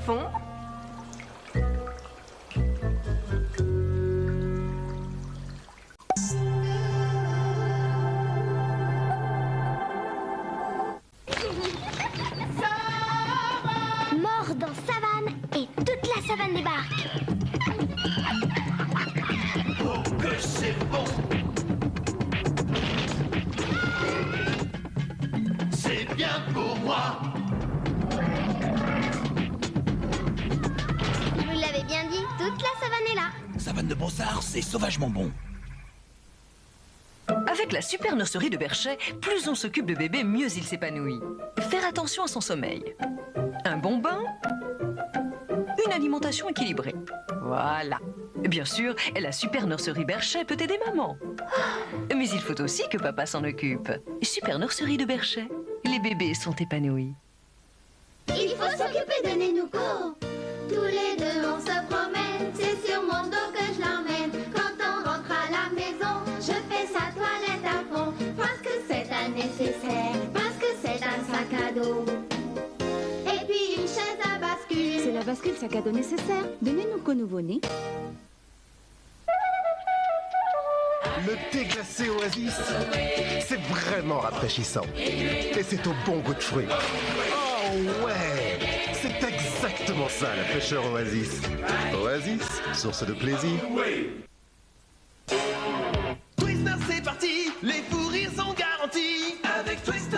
fond. Mort dans savane et toute la savane débarque. Oh, que c'est bon! C'est bien pour moi! Vous l'avez bien dit, toute la savane est là. Savane de Brossard, c'est sauvagement bon. Avec la super nurserie de Berchet, plus on s'occupe de bébé, mieux il s'épanouit. Faire attention à son sommeil. Un bon bain. Une alimentation équilibrée. Voilà. Bien sûr, la super nurserie Berchet peut aider maman. Mais il faut aussi que papa s'en occupe. Super nurserie de Berchet. Les bébés sont épanouis. Il faut s'occuper de Nénouko. Tous les deux on se promène, c'est sur mon dos que je l'emmène. Quand on rentre à la maison, je fais sa toilette à fond. Parce que c'est un nécessaire, parce que c'est un sac à dos. Et puis une chaise à bascule. C'est la bascule sac à dos nécessaire de Nénouko nouveau-né. Le thé glacé Oasis, c'est vraiment rafraîchissant. Et c'est au bon goût de fruits. Oh ouais, c'est exactement ça la fraîcheur Oasis. Oasis, source de plaisir. Twister, c'est parti! Les fous rires sont garantis avec Twister.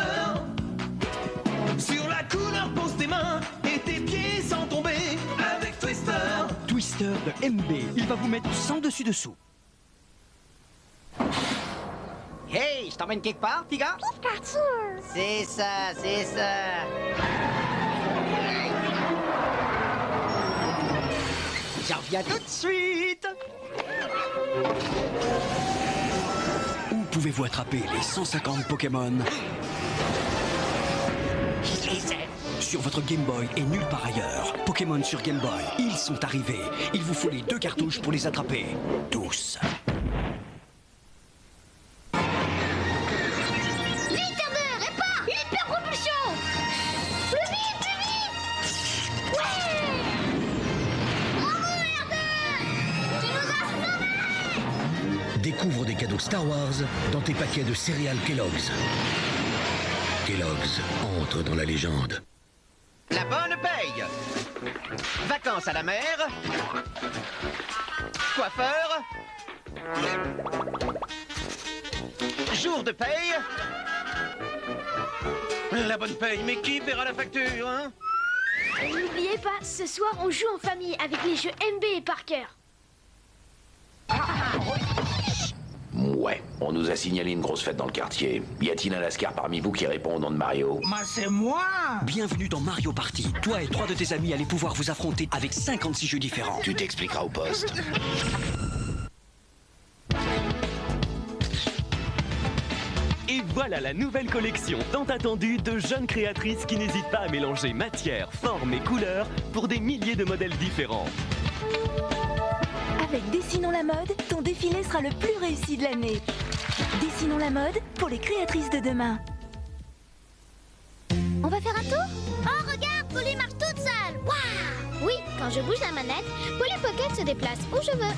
Sur la couleur, pose tes mains et tes pieds sans tomber avec Twister. Twister de MB, il va vous mettre sans dessus-dessous. Hey, je t'emmène quelque part, petit gars? C'est ça, c'est ça. J'en reviens tout de suite. Où pouvez-vous attraper les 150 Pokémon? Je les ai. Sur votre Game Boy et nulle part ailleurs. Pokémon sur Game Boy, ils sont arrivés. Il vous faut les 2 cartouches pour les attraper. Tous. Vite, Herder, répare! Hyper propulsion! Plus vite, plus vite! Ouais! Bravo, Herder! Tu nous as sauvés! Découvre des cadeaux Star Wars dans tes paquets de céréales Kellogg's. Kellogg's entre dans la légende. La bonne paye. Vacances à la mer. Coiffeur. Jour de paye. La bonne paye, mais qui paiera la facture, hein? N'oubliez pas, ce soir on joue en famille avec les jeux MB et Parker. Ouais, on nous a signalé une grosse fête dans le quartier. Y a-t-il un lascar parmi vous qui répond au nom de Mario? C'est moi! Bienvenue dans Mario Party. Toi et 3 de tes amis allez pouvoir vous affronter avec 56 jeux différents. Tu t'expliqueras au poste. Et voilà la nouvelle collection tant attendue de jeunes créatrices qui n'hésitent pas à mélanger matière, forme et couleurs pour des milliers de modèles différents. Avec Dessinons la mode, ton défilé sera le plus réussi de l'année. Dessinons la mode pour les créatrices de demain. On va faire un tour? Oh, regarde, Polly marche toute seule. Waouh! Oui, quand je bouge la manette, Polly Pocket se déplace où je veux.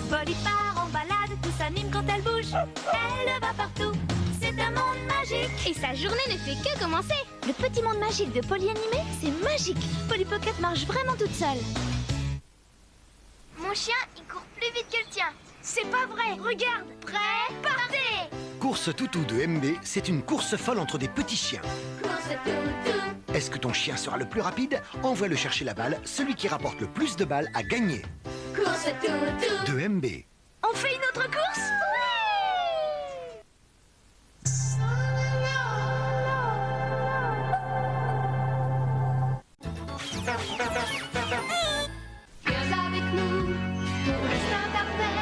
Polly part en balade, tout s'anime quand elle bouge. Elle va partout, c'est un monde magique. Et sa journée ne fait que commencer. Le petit monde magique de Polly animé, c'est magique. Polly Pocket marche vraiment toute seule. Mon chien, il court plus vite que le tien. C'est pas vrai. Regarde. Prêt? Partez! Course Toutou de MB, c'est une course folle entre des petits chiens. Course toutou. Est-ce que ton chien sera le plus rapide? Envoie-le chercher la balle. Celui qui rapporte le plus de balles a gagné. Course toutou. De MB. On fait une autre course? Viens avec nous, ton destin parfait.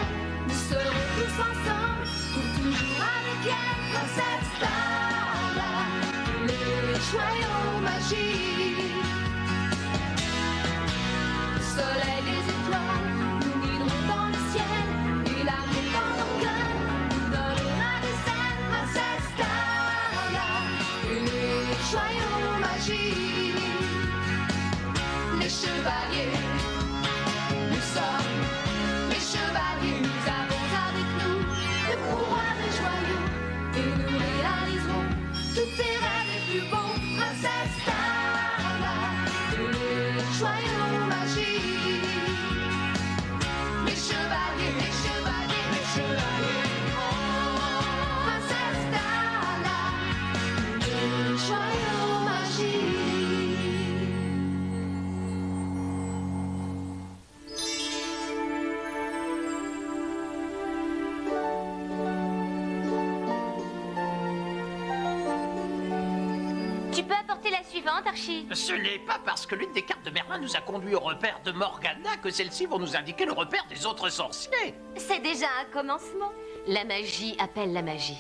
Nous serons tous ensemble, pour toujours avec elle dans cette star-là. Les joyaux magiques, le soleil, les étoiles, nous guideront dans le ciel, et l'amour dans nos cœurs. chevaliers. Nous sommes les chevaliers, nous avons avec nous le pouvoir des joyaux. Et nous réaliserons tous tes rêves les plus beaux. Princesse Starla, tous les joyaux magiques. Les chevaliers, les chevaliers, les chevaliers. Oh, Princesse Starla, les joyaux magiques. Tu peux apporter la suivante, Archie? Ce n'est pas parce que l'une des cartes de Merlin nous a conduit au repère de Morgana que celles-ci vont nous indiquer le repère des autres sorciers. C'est déjà un commencement. La magie appelle la magie.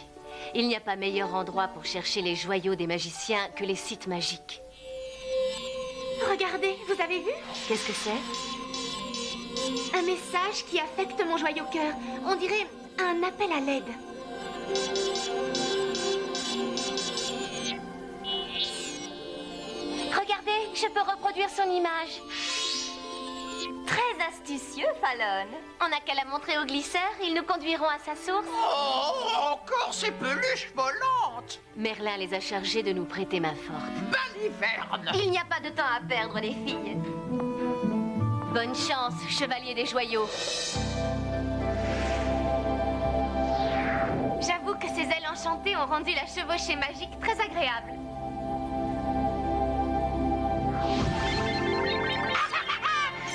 Il n'y a pas meilleur endroit pour chercher les joyaux des magiciens que les sites magiques. Regardez, vous avez vu? Qu'est-ce que c'est? Un message qui affecte mon joyau cœur. On dirait un appel à l'aide. Regardez, je peux reproduire son image. Très astucieux, Fallon. On n'a qu'à la montrer aux glisseurs, ils nous conduiront à sa source. Oh, encore ces peluches volantes! Merlin les a chargés de nous prêter main forte. Baliverne! Il n'y a pas de temps à perdre, les filles. Bonne chance, chevalier des joyaux. J'avoue que ces ailes enchantées ont rendu la chevauchée magique très agréable.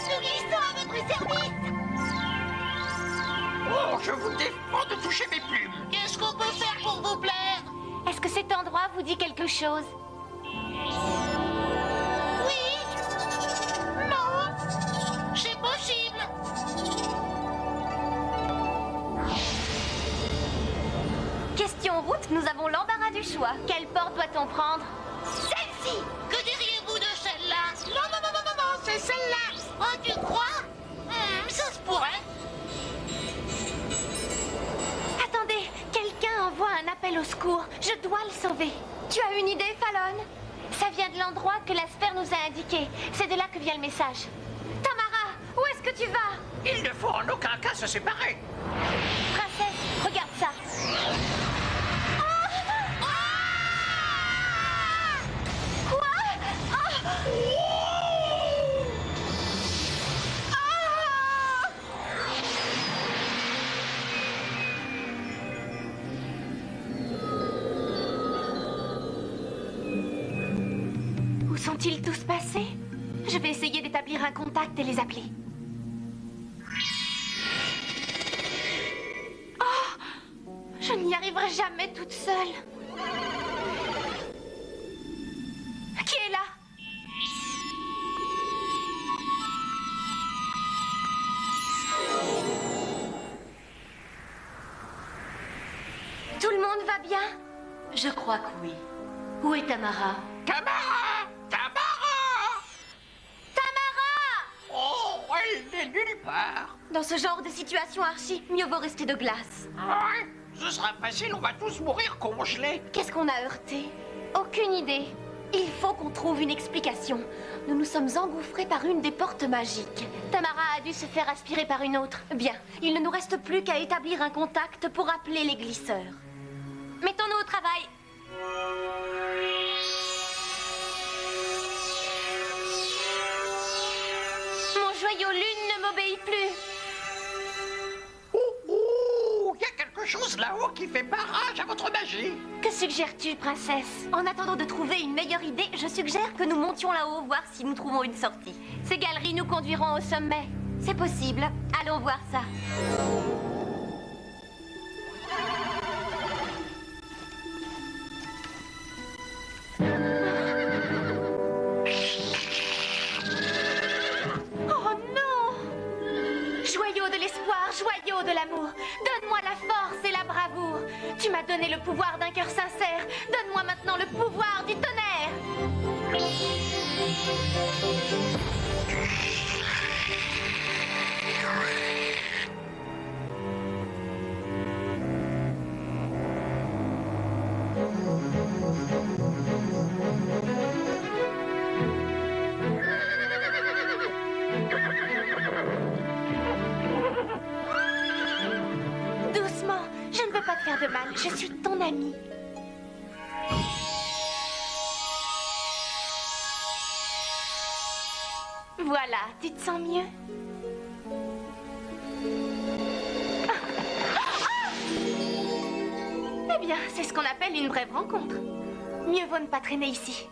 Nous glissons à votre service. Oh, je vous défends de toucher mes plumes! Qu'est-ce qu'on peut faire pour vous plaire? Est-ce que cet endroit vous dit quelque chose? Oui. Non. C'est possible. Question route, nous avons l'embarras du choix. Quelle porte doit-on prendre? Celle-ci. Que diriez-vous de celle-là? Non, non, non, non, non, non, c'est celle-là. Oh, tu crois? Ça se pourrait. Attendez, quelqu'un envoie un appel au secours. Je dois le sauver. Tu as une idée, Fallon? Ça vient de l'endroit que la sphère nous a indiqué. C'est de là que vient le message. Tamara, où est-ce que tu vas? Il ne faut en aucun cas se séparer! Princesse, regarde ça. Quoi? Où sont-ils tous passés? Je vais essayer d'établir un contact et les appeler. Oh! Je n'y arriverai jamais toute seule. Qui est là? Tout le monde va bien? Je crois que oui. Où est Tamara? Tamara! Tamara! Tamara! Oh, elle n'est nulle part! Dans ce genre de situation, Archie, mieux vaut rester de glace. Ouais, ce sera facile, on va tous mourir congelés. Qu'est-ce qu'on a heurté? Aucune idée. Il faut qu'on trouve une explication. Nous nous sommes engouffrés par une des portes magiques. Tamara a dû se faire aspirer par une autre. Bien, il ne nous reste plus qu'à établir un contact pour appeler les glisseurs. Mettons-nous au travail. Mon joyau lune ne m'obéit plus. Il y a quelque chose là-haut qui fait barrage à votre magie. Que suggères-tu, princesse? En attendant de trouver une meilleure idée, je suggère que nous montions là-haut, voir si nous trouvons une sortie. Ces galeries nous conduiront au sommet. C'est possible. Allons voir ça. Oh non! Joyau de l'espoir, joyau de l'amour. Donne-moi la force et la bravoure. Tu m'as donné le pouvoir d'un cœur sincère. Donne-moi maintenant le pouvoir du tonnerre. je suis ton amie. Voilà, tu te sens mieux? Eh bien, c'est ce qu'on appelle une brève rencontre. Mieux vaut ne pas traîner ici.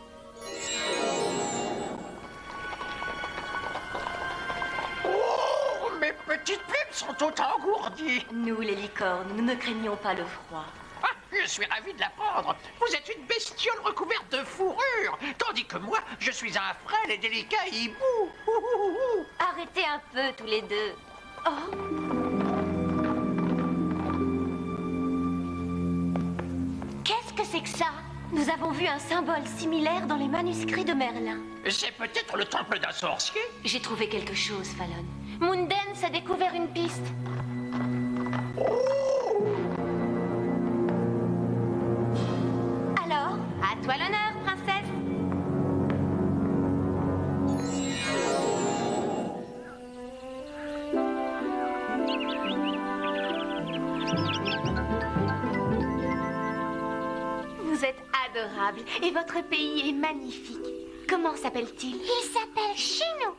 Oh, mes petites plumes sont toutes engourdies. Nous, les licornes, nous ne craignons pas le froid. Ah, je suis ravi de l'apprendre. Vous êtes une bestiole recouverte de fourrure, tandis que moi, je suis un frêle et délicat hibou. Arrêtez un peu, tous les deux. Oh. Qu'est-ce que c'est que ça? Nous avons vu un symbole similaire dans les manuscrits de Merlin. C'est peut-être le temple d'un sorcier. J'ai trouvé quelque chose, Fallon. Moondance a découvert une piste. Alors, à toi l'honneur, princesse. Vous êtes adorable et votre pays est magnifique. Comment s'appelle-t-il? Il s'appelle chez nous.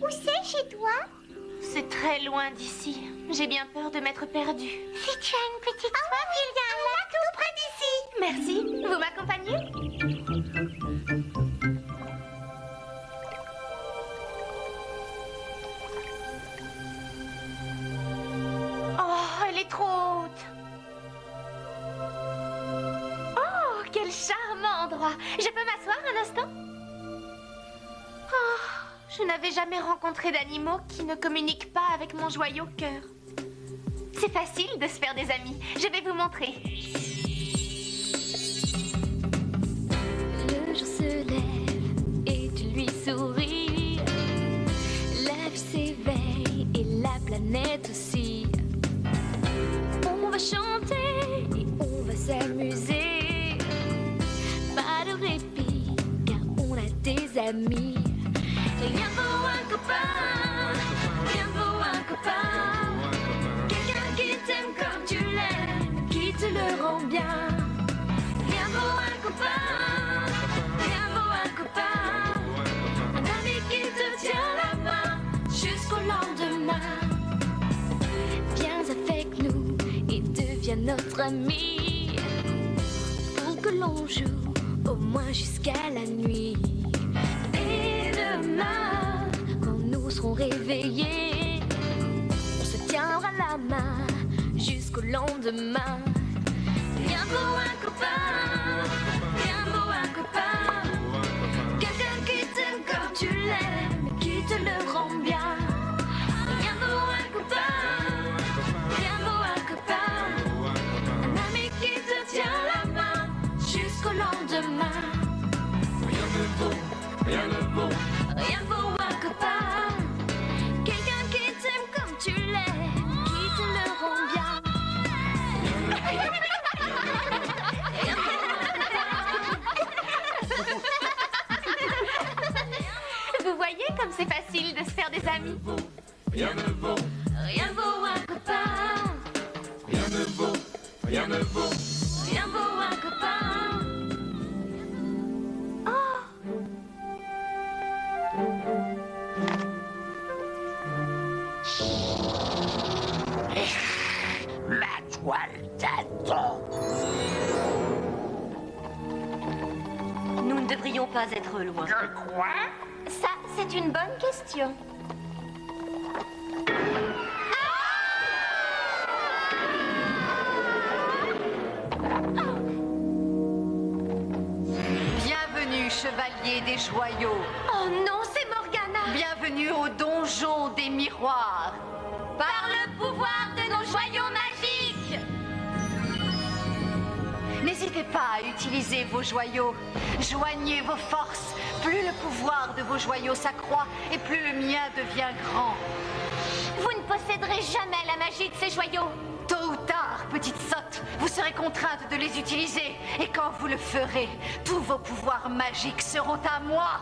Où c'est chez toi? C'est très loin d'ici. J'ai bien peur de m'être perdue. Si tu as une petite soif, il y a un lac tout près d'ici. Merci. Vous m'accompagnez? Oh, elle est trop haute. Oh, quel charmant endroit. Je peux m'asseoir un instant? Oh, je n'avais jamais rencontré d'animaux qui ne communiquent pas avec mon joyau cœur. C'est facile de se faire des amis. Je vais vous montrer. Le jour se lève et tu lui souris. La vie s'éveille et la planète aussi. On va chanter et on va s'amuser. Pas de répit car on a des amis. Rien vaut un copain, rien vaut un copain. Quelqu'un qui t'aime comme tu l'aimes, qui te le rend bien. Rien vaut un copain, rien vaut un copain. Un ami qui te tient la main jusqu'au lendemain. Viens avec nous et deviens notre ami. Pour que l'on joue au moins jusqu'à la nuit. Et demain, quand nous serons réveillés, on se tiendra la main jusqu'au lendemain. Rien vaut un copain, rien vaut un copain. Quelqu'un qui t'aime comme tu l'aimes, qui te le rend bien. Rien vaut un copain, rien vaut un copain. Un ami qui te tient la main jusqu'au lendemain. Rien ne vaut, rien ne vaut. Rien vaut un copain. Quelqu'un qui t'aime comme tu l'es, qui te le rend bien. Vous voyez comme c'est facile de se faire des amis. Rien ne vaut, Rien vaut un copain. rien ne vaut, rien ne vaut. Rien vaut un copain. Ma toile d'Adam. Nous ne devrions pas être loin. Quoi? Ça, c'est une bonne question. Bienvenue, chevalier des joyaux. Oh non, c'est Morgana. Bienvenue au donjon des miroirs. Par le pouvoir de nos joyaux magiques. N'hésitez pas à utiliser vos joyaux. Joignez vos forces. Plus le pouvoir de vos joyaux s'accroît et plus le mien devient grand. Vous ne posséderez jamais la magie de ces joyaux. Tôt ou tard, petite sotte, vous serez contrainte de les utiliser. Et quand vous le ferez, tous vos pouvoirs magiques seront à moi.